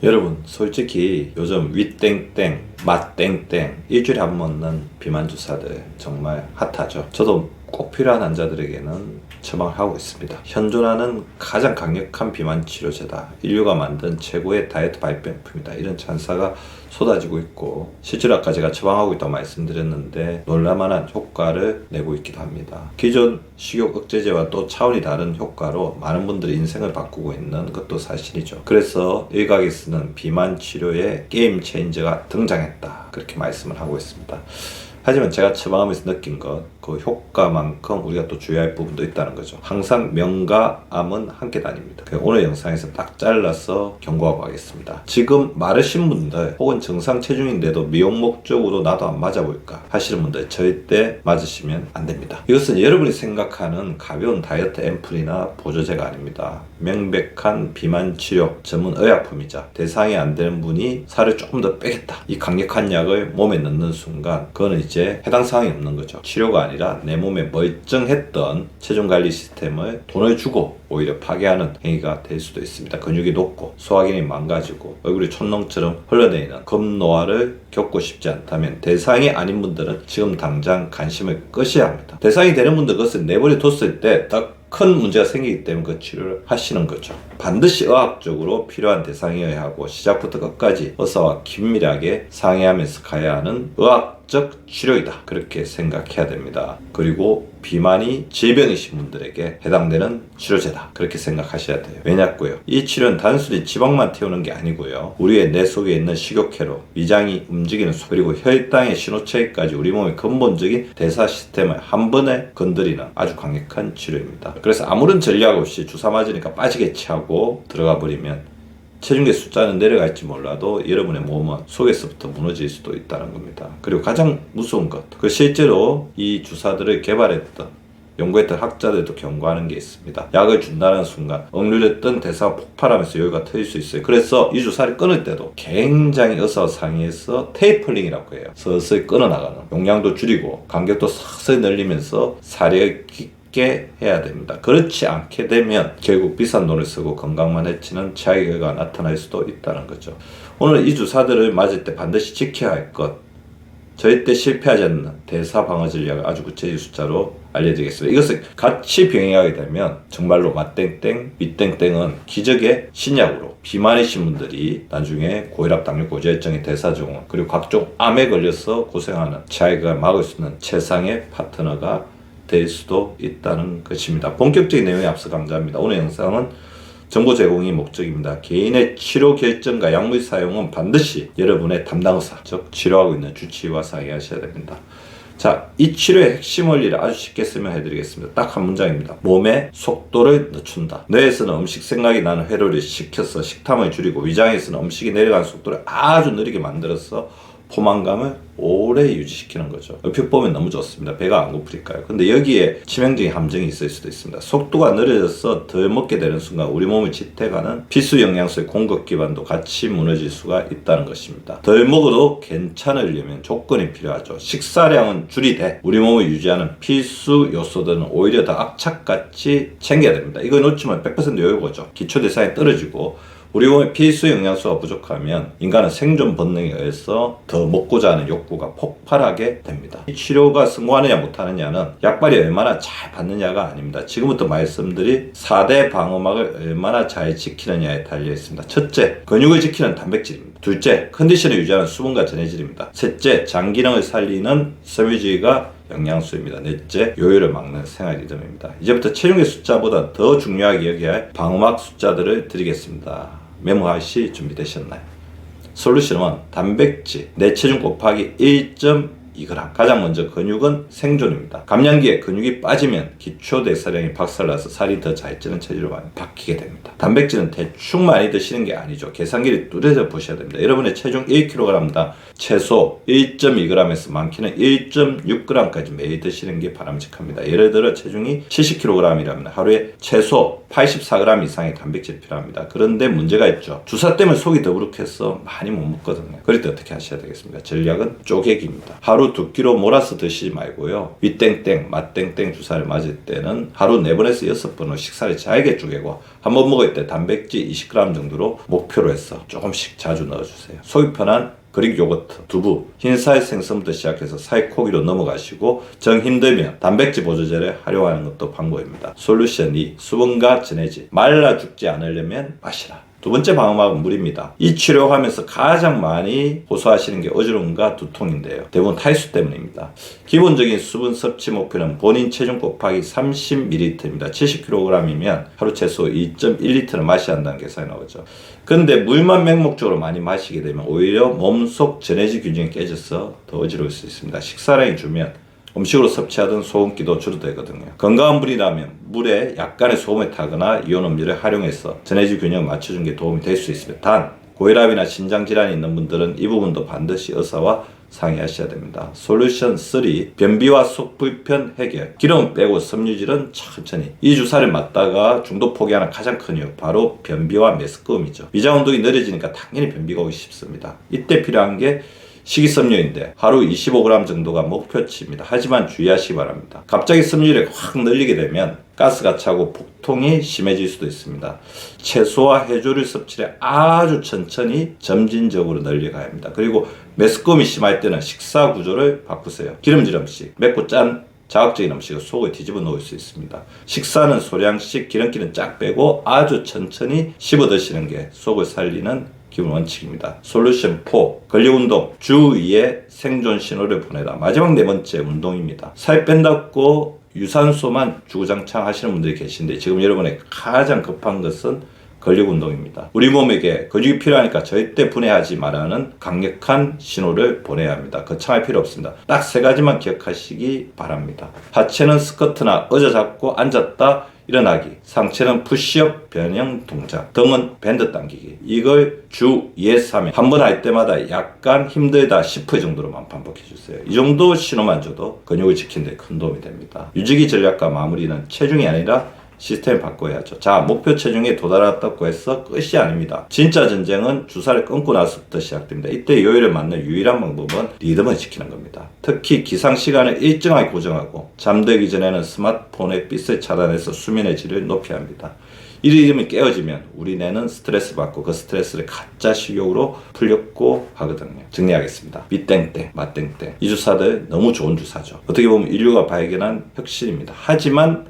여러분 솔직히 요즘 위땡땡 맛땡땡 일주일에 한 번 먹는 비만주사들 정말 핫하죠. 저도 꼭 필요한 환자들에게는 처방을 하고 있습니다. 현존하는 가장 강력한 비만 치료제다, 인류가 만든 최고의 다이어트 발명품이다, 이런 찬사가 쏟아지고 있고, 실제로 아까 제가 처방하고 있다고 말씀드렸는데 놀랄만한 효과를 내고 있기도 합니다. 기존 식욕 억제제와 또 차원이 다른 효과로 많은 분들이 인생을 바꾸고 있는 것도 사실이죠. 그래서 일각에 쓰는 비만 치료에 게임 체인저가 등장했다, 그렇게 말씀을 하고 있습니다. 하지만 제가 처방하면서 느낀 것, 그 효과만큼 우리가 또 주의할 부분도 있다는 거죠. 항상 명과 암은 함께 다닙니다. 오늘 영상에서 딱 잘라서 경고하고 하겠습니다. 지금 마르신 분들 혹은 정상 체중인데도 미용 목적으로 나도 안 맞아볼까 하시는 분들 절대 맞으시면 안 됩니다. 이것은 여러분이 생각하는 가벼운 다이어트 앰플이나 보조제가 아닙니다. 명백한 비만 치료 전문 의약품이자 대상이 안 되는 분이 살을 조금 더 빼겠다, 이 강력한 약을 몸에 넣는 순간 그거는 이제 해당 사항이 없는 거죠. 치료가 아니라 내 몸에 멀쩡했던 체중관리 시스템을 돈을 주고 오히려 파괴하는 행위가 될 수도 있습니다. 근육이 녹고 소화기능이 망가지고 얼굴이 촌농처럼 흘러내리는 급노화를 겪고 싶지 않다면 대상이 아닌 분들은 지금 당장 관심을 끄셔야 합니다. 대상이 되는 분들 그것을 내버려 뒀을 때 딱 큰 문제가 생기기 때문에 그 치료를 하시는 거죠. 반드시 의학적으로 필요한 대상이어야 하고 시작부터 끝까지 의사와 긴밀하게 상의하면서 가야 하는 의학적 치료이다, 그렇게 생각해야 됩니다. 그리고 비만이 질병이신 분들에게 해당되는 치료제다, 그렇게 생각하셔야 돼요. 왜냐고요? 이 치료는 단순히 지방만 태우는 게 아니고요, 우리의 뇌 속에 있는 식욕회로 위장이 움직이는 속, 그리고 혈당의 신호체계까지 우리 몸의 근본적인 대사 시스템을 한 번에 건드리는 아주 강력한 치료입니다. 그래서 아무런 전략 없이 주사 맞으니까 빠지겠지 하고 들어가 버리면 체중계 숫자는 내려갈지 몰라도 여러분의 몸은 속에서부터 무너질 수도 있다는 겁니다. 그리고 가장 무서운 것, 그 실제로 이 주사들을 개발했던 연구했던 학자들도 경고하는 게 있습니다. 약을 준다는 순간 억눌렸던 대사가 폭발하면서 여기가 터질 수 있어요. 그래서 이 주사를 끊을 때도 굉장히 의사와 상의해서 테이퍼링이라고 해요. 서서히 끊어나가는, 용량도 줄이고 간격도 서서히 늘리면서 사례 깊게 해야 됩니다. 그렇지 않게 되면 결국 비싼 돈을 쓰고 건강만 해치는 최악의 결과가 나타날 수도 있다는 거죠. 오늘 이 주사들을 맞을 때 반드시 지켜야 할 것, 절대 실패하지 않는 대사 방어 전략을 아주 구체적인 숫자로 알려드리겠습니다. 이것을 같이 병행하게 되면 정말로 맛땡땡, 밑땡땡은 기적의 신약으로 비만이신 분들이 나중에 고혈압, 당뇨, 고지혈증의 대사증후, 그리고 각종 암에 걸려서 고생하는 차이가 막을 수 있는 최상의 파트너가 될 수도 있다는 것입니다. 본격적인 내용에 앞서 강조합니다. 오늘 영상은 정보 제공이 목적입니다. 개인의 치료 결정과 약물 사용은 반드시 여러분의 담당 의사, 즉 치료하고 있는 주치의와 상의하셔야 됩니다. 자, 이 치료의 핵심 원리를 아주 쉽게 설명해 드리겠습니다. 딱 한 문장입니다. 몸에 속도를 늦춘다. 뇌에서는 음식 생각이 나는 회로를 식혀서 식탐을 줄이고, 위장에서는 음식이 내려가는 속도를 아주 느리게 만들어서 포만감을 오래 유지시키는 거죠. 얼핏 보면 너무 좋습니다. 배가 안 고프니까요. 근데 여기에 치명적인 함정이 있을 수도 있습니다. 속도가 느려져서 덜 먹게 되는 순간 우리 몸을 지탱하는 필수 영양소의 공급 기반도 같이 무너질 수가 있다는 것입니다. 덜 먹어도 괜찮으려면 조건이 필요하죠. 식사량은 줄이되 우리 몸을 유지하는 필수 요소들은 오히려 더 악착같이 챙겨야 됩니다. 이거 놓치면 100% 요요거죠. 기초 대사량이 떨어지고 우리 몸의 필수 영양소가 부족하면 인간은 생존 본능에 의해서 더 먹고자 하는 욕구가 폭발하게 됩니다. 이 치료가 성공하느냐 못하느냐는 약발이 얼마나 잘 받느냐가 아닙니다. 지금부터 말씀드릴 4대 방어막을 얼마나 잘 지키느냐에 달려 있습니다. 첫째, 근육을 지키는 단백질입니다. 둘째, 컨디션을 유지하는 수분과 전해질입니다. 셋째, 장 기능을 살리는 섬유질과 영양소입니다. 넷째, 요요를 막는 생활 리듬입니다. 이제부터 체중의 숫자보다 더 중요하게 여겨야 할 방어막 숫자들을 드리겠습니다. 메모하실 준비되셨나요? 솔루션은 단백질, 내 체중 곱하기 1.2g. 가장 먼저 근육은 생존입니다. 감량기에 근육이 빠지면 기초 대사량이 박살나서 살이 더 잘 찌는 체질로 바뀌게 됩니다. 단백질은 대충 많이 드시는 게 아니죠. 계산기를 뚜렷이 보셔야 됩니다. 여러분의 체중 1kg당 최소 1.2g에서 많게는 1.6g까지 매일 드시는 게 바람직합니다. 예를 들어 체중이 70kg이라면 하루에 최소 84g 이상의 단백질이 필요합니다. 그런데 문제가 있죠. 주사 때문에 속이 더부룩해서 많이 못 먹거든요. 그럴 때 어떻게 하셔야 되겠습니까? 전략은 쪼개기입니다. 하루 하루 2끼로 몰아서 드시지 말고요. 윗땡땡, 맛땡땡 주사를 맞을 때는 하루 4번에서 6번으로 식사를 잘게 쪼개고 한 번 먹을 때 단백질 20g 정도로 목표로 해서 조금씩 자주 넣어주세요. 속이 편한 그릭 요거트, 두부, 흰살 생선부터 시작해서 살코기로 넘어가시고 정 힘들면 단백질 보조제를 활용하는 것도 방법입니다. 솔루션 2. 수분과 전해질. 말라 죽지 않으려면 마시라. 두 번째 방어막은 물입니다. 이 치료하면서 가장 많이 호소하시는 게 어지러움과 두통인데요. 대부분 탈수 때문입니다. 기본적인 수분 섭취 목표는 본인 체중 곱하기 30ml입니다. 70kg이면 하루 최소 2.1리터를 마셔야 한다는 계산이 나오죠. 근데 물만 맹목적으로 많이 마시게 되면 오히려 몸속 전해질 균형이 깨져서 더 어지러울 수 있습니다. 식사량이 주면 음식으로 섭취하던 소금기도 줄어들거든요. 건강한 물이라면 물에 약간의 소금을 타거나 이온 음료를 활용해서 전해질 균형을 맞춰주는 게 도움이 될 수 있습니다. 단, 고혈압이나 신장질환이 있는 분들은 이 부분도 반드시 의사와 상의하셔야 됩니다. 솔루션 3. 변비와 속불편 해결. 기름 빼고 섬유질은 천천히. 이 주사를 맞다가 중도 포기하는 가장 큰 이유 바로 변비와 메스꺼움이죠. 위장 운동이 느려지니까 당연히 변비가 오기 쉽습니다. 이때 필요한 게 식이섬유인데 하루 25g 정도가 목표치입니다. 하지만 주의하시기 바랍니다. 갑자기 섬유를 확 늘리게 되면 가스가 차고 복통이 심해질 수도 있습니다. 채소와 해조류 섭취를 아주 천천히 점진적으로 늘려가야 합니다. 그리고 메스꺼움이 심할 때는 식사 구조를 바꾸세요. 기름질 음식, 맵고 짠 자극적인 음식을 속에 뒤집어 놓을 수 있습니다. 식사는 소량씩, 기름기는 쫙 빼고 아주 천천히 씹어 드시는 게 속을 살리는 기본 원칙입니다. 솔루션 4. 근력운동. 주 2회 생존 신호를 보내라. 마지막 4번째 운동입니다. 살 뺀다고 유산소만 주구장창 하시는 분들이 계신데 지금 여러분의 가장 급한 것은 근력운동입니다. 우리 몸에게 근육이 필요하니까 절대 분해하지 말라는 강력한 신호를 보내야 합니다. 거창할 필요 없습니다. 딱 3가지만 기억하시기 바랍니다. 하체는 스쿼트나 어져잡고 앉았다 일어나기, 상체는 푸시업 변형 동작, 등은 밴드 당기기. 이걸 주 2에서 3회 한 번 할 때마다 약간 힘들다 싶을 정도로만 반복해주세요. 이 정도 신호만 줘도 근육을 지키는 데 큰 도움이 됩니다. 유지기 전략과 마무리는 체중이 아니라 시스템을 바꿔야죠. 자, 목표 체중에 도달했다고 해서 끝이 아닙니다. 진짜 전쟁은 주사를 끊고 나서부터 시작됩니다. 이때 요일을 맞는 유일한 방법은 리듬을 지키는 겁니다. 특히 기상 시간을 일정하게 고정하고 잠들기 전에는 스마트폰의 빛을 차단해서 수면의 질을 높여야 합니다. 이 리듬이 깨어지면 우리 뇌는 스트레스 받고 그 스트레스를 가짜 식욕으로 풀려고 하거든요. 정리하겠습니다. 윗땡땡, 맛땡땡. 이 주사들 너무 좋은 주사죠. 어떻게 보면 인류가 발견한 혁신입니다. 하지만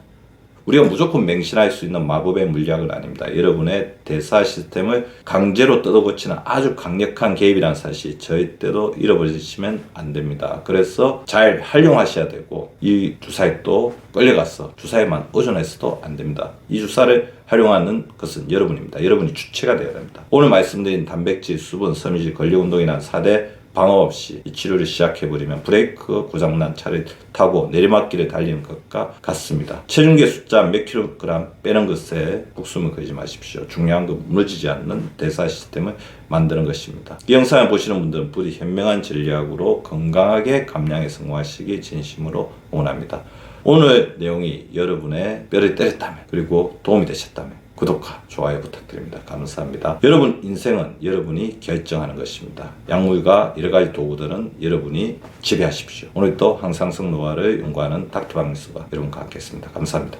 우리가 무조건 맹신할 수 있는 마법의 물약은 아닙니다. 여러분의 대사 시스템을 강제로 뜯어고치는 아주 강력한 개입이라는 사실 절대로 잃어버리시면 안 됩니다. 그래서 잘 활용하셔야 되고 이 주사에 또 끌려가서 주사에만 의존해서도 안 됩니다. 이 주사를 활용하는 것은 여러분입니다. 여러분이 주체가 되어야 됩니다. 오늘 말씀드린 단백질, 수분, 섬유질, 근력운동이란 4대 방어 없이 이 치료를 시작해버리면 브레이크 고장난 차를 타고 내리막길을 달리는 것과 같습니다. 체중계 숫자 몇 킬로그램 빼는 것에 국숨을 걸지 마십시오. 중요한 건 무너지지 않는 대사 시스템을 만드는 것입니다. 이 영상을 보시는 분들은 부디 현명한 전략으로 건강하게 감량에 성공하시기 진심으로 응원합니다. 오늘 내용이 여러분의 뼈를 때렸다면 그리고 도움이 되셨다면 구독과 좋아요 부탁드립니다. 감사합니다. 여러분 인생은 여러분이 결정하는 것입니다. 약물과 여러가지 도구들은 여러분이 지배하십시오. 오늘도 항상성 노화를 연구하는 닥터 박명수가 여러분과 함께 했습니다. 감사합니다.